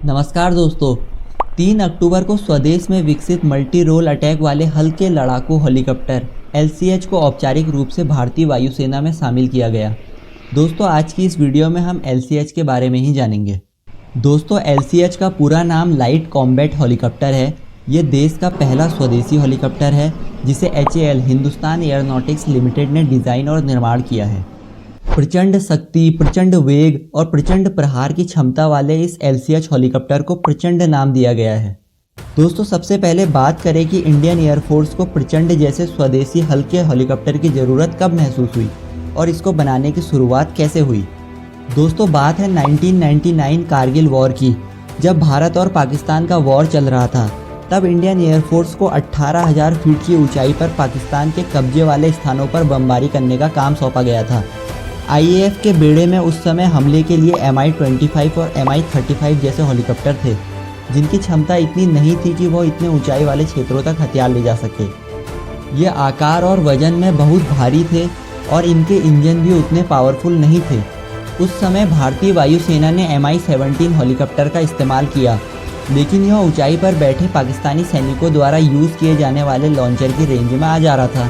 नमस्कार दोस्तों। 3 अक्टूबर को स्वदेश में विकसित मल्टी रोल अटैक वाले हल्के लड़ाकू हेलीकॉप्टर LCH को औपचारिक रूप से भारतीय वायुसेना में शामिल किया गया। दोस्तों, आज की इस वीडियो में हम LCH के बारे में ही जानेंगे। दोस्तों, LCH का पूरा नाम लाइट कॉम्बैट हेलीकॉप्टर है। ये देश का पहला स्वदेशी हेलीकॉप्टर है जिसे HAL हिंदुस्तान एयरोनॉटिक्स लिमिटेड ने डिज़ाइन और निर्माण किया है। प्रचंड शक्ति, प्रचंड वेग और प्रचंड प्रहार की क्षमता वाले इस LCH हेलीकॉप्टर को प्रचंड नाम दिया गया है। दोस्तों, सबसे पहले बात करें कि इंडियन एयरफोर्स को प्रचंड जैसे स्वदेशी हल्के हेलीकॉप्टर की ज़रूरत कब महसूस हुई और इसको बनाने की शुरुआत कैसे हुई। दोस्तों, बात है 1999 कारगिल वॉर की। जब भारत और पाकिस्तान का वॉर चल रहा था, तब इंडियन एयरफोर्स को 18,000 फीट की ऊंचाई पर पाकिस्तान के कब्जे वाले स्थानों पर बमबारी करने का काम सौंपा गया था। IAF के बेड़े में उस समय हमले के लिए Mi-25 और Mi-35 जैसे हेलीकॉप्टर थे, जिनकी क्षमता इतनी नहीं थी कि वो इतने ऊंचाई वाले क्षेत्रों तक हथियार ले जा सके। ये आकार और वजन में बहुत भारी थे और इनके इंजन भी उतने पावरफुल नहीं थे। उस समय भारतीय वायुसेना ने Mi-17 हेलीकॉप्टर का इस्तेमाल किया, लेकिन यह ऊंचाई पर बैठे पाकिस्तानी सैनिकों द्वारा यूज़ किए जाने वाले लॉन्चर की रेंज में आ जा रहा था।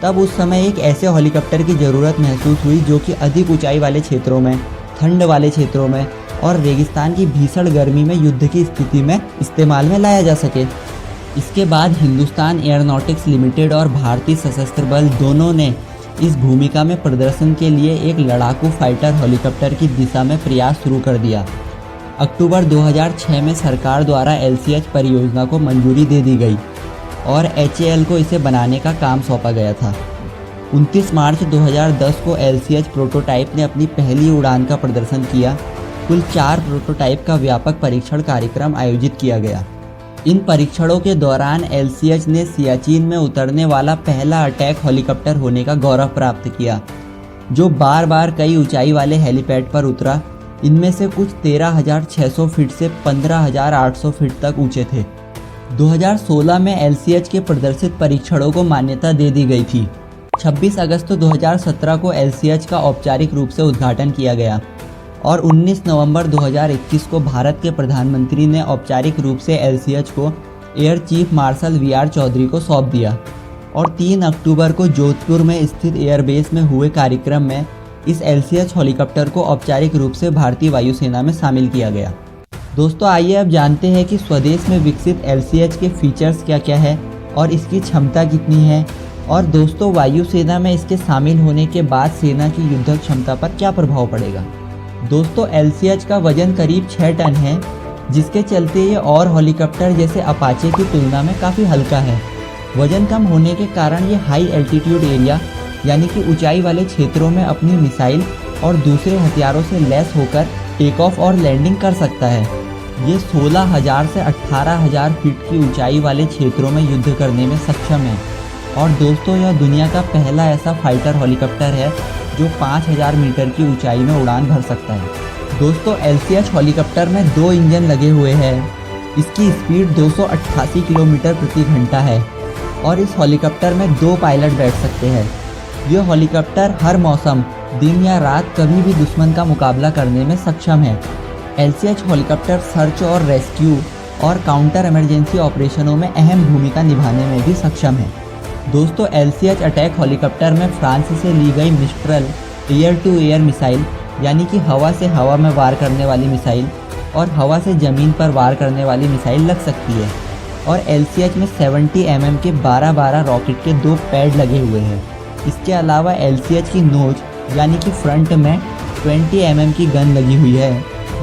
तब उस समय एक ऐसे हेलीकॉप्टर की ज़रूरत महसूस हुई जो कि अधिक ऊंचाई वाले क्षेत्रों में, ठंड वाले क्षेत्रों में और रेगिस्तान की भीषण गर्मी में युद्ध की स्थिति में इस्तेमाल में लाया जा सके। इसके बाद हिंदुस्तान एयरोनॉटिक्स लिमिटेड और भारतीय सशस्त्र बल दोनों ने इस भूमिका में प्रदर्शन के लिए एक लड़ाकू फाइटर हेलीकॉप्टर की दिशा में प्रयास शुरू कर दिया। अक्टूबर 2006 में सरकार द्वारा LCH परियोजना को मंजूरी दे दी गई और HAL को इसे बनाने का काम सौंपा गया था। 29 मार्च 2010 को LCH प्रोटोटाइप ने अपनी पहली उड़ान का प्रदर्शन किया। कुल 4 प्रोटोटाइप का व्यापक परीक्षण कार्यक्रम आयोजित किया गया। इन परीक्षणों के दौरान LCH ने सियाचिन में उतरने वाला पहला अटैक हेलीकॉप्टर होने का गौरव प्राप्त किया, जो बार बार कई ऊंचाई वाले हेलीपैड पर उतरा। इनमें से कुछ 13,600 फीट से 15,800 फीट तक ऊंचे थे। 2016 में LCH के प्रदर्शित परीक्षणों को मान्यता दे दी गई थी। 26 अगस्त 2017 को LCH का औपचारिक रूप से उद्घाटन किया गया और 19 नवंबर 2021 को भारत के प्रधानमंत्री ने औपचारिक रूप से LCH को air chief marshal VR Chaudhary को सौंप दिया और 3 अक्टूबर को जोधपुर में स्थित एयरबेस में हुए कार्यक्रम में इस LCH हेलीकॉप्टर को औपचारिक रूप से भारतीय वायुसेना में शामिल किया गया। दोस्तों, आइए अब जानते हैं कि स्वदेश में विकसित LCH के फीचर्स क्या क्या है और इसकी क्षमता कितनी है, और दोस्तों वायुसेना में इसके शामिल होने के बाद सेना की युद्ध क्षमता पर क्या प्रभाव पड़ेगा। दोस्तों, LCH का वजन करीब 6 टन है, जिसके चलते ये और हेलीकॉप्टर जैसे अपाचे की तुलना में काफ़ी हल्का है। वजन कम होने के कारण ये हाई एल्टीट्यूड एरिया यानी कि ऊंचाई वाले क्षेत्रों में अपनी मिसाइल और दूसरे हथियारों से लैस होकर टेक ऑफ और लैंडिंग कर सकता है। ये 16,000 से 18,000 फीट की ऊंचाई वाले क्षेत्रों में युद्ध करने में सक्षम है। और दोस्तों, यह दुनिया का पहला ऐसा फाइटर हेलीकॉप्टर है जो 5,000 मीटर की ऊंचाई में उड़ान भर सकता है। दोस्तों, LCH हेलीकॉप्टर में 2 इंजन लगे हुए हैं। इसकी स्पीड 288 किलोमीटर प्रति घंटा है और इस हेलीकॉप्टर में 2 पायलट बैठ सकते हैं। यह हेलीकॉप्टर हर मौसम, दिन या रात, कभी भी दुश्मन का मुकाबला करने में सक्षम है। LCH हेलीकॉप्टर सर्च और रेस्क्यू और काउंटर इमरजेंसी ऑपरेशनों में अहम भूमिका निभाने में भी सक्षम है। दोस्तों, LCH अटैक हेलीकॉप्टर में फ्रांस से ली गई Mistral air to air missile यानी कि हवा से हवा में वार करने वाली मिसाइल और हवा से ज़मीन पर वार करने वाली मिसाइल लग सकती है। और LCH में 70 mm के 12-12 रॉकेट के 2 पैड लगे हुए हैं। इसके अलावा LCH की नोज यानी कि फ्रंट में 20 mm की गन लगी हुई है,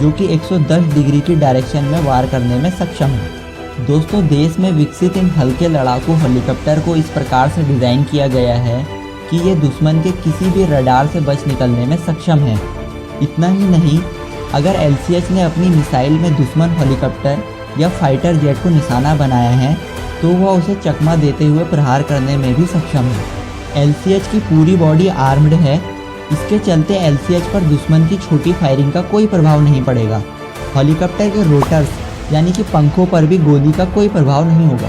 जो कि 110 डिग्री की डायरेक्शन में वार करने में सक्षम है। दोस्तों, देश में विकसित इन हल्के लड़ाकू हेलीकॉप्टर को इस प्रकार से डिज़ाइन किया गया है कि ये दुश्मन के किसी भी रडार से बच निकलने में सक्षम है। इतना ही नहीं, अगर LCH ने अपनी मिसाइल में दुश्मन हेलीकॉप्टर या फाइटर जेट को निशाना बनाया है तो वह उसे चकमा देते हुए प्रहार करने में भी सक्षम है। LCH की पूरी बॉडी आर्म्ड है। इसके चलते LCH पर दुश्मन की छोटी फायरिंग का कोई प्रभाव नहीं पड़ेगा। हेलीकॉप्टर के रोटर्स यानी कि पंखों पर भी गोली का कोई प्रभाव नहीं होगा।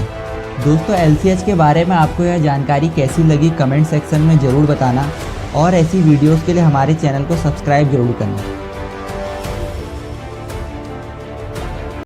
दोस्तों, LCH के बारे में आपको यह जानकारी कैसी लगी कमेंट सेक्शन में ज़रूर बताना और ऐसी वीडियोस के लिए हमारे चैनल को सब्सक्राइब जरूर करना।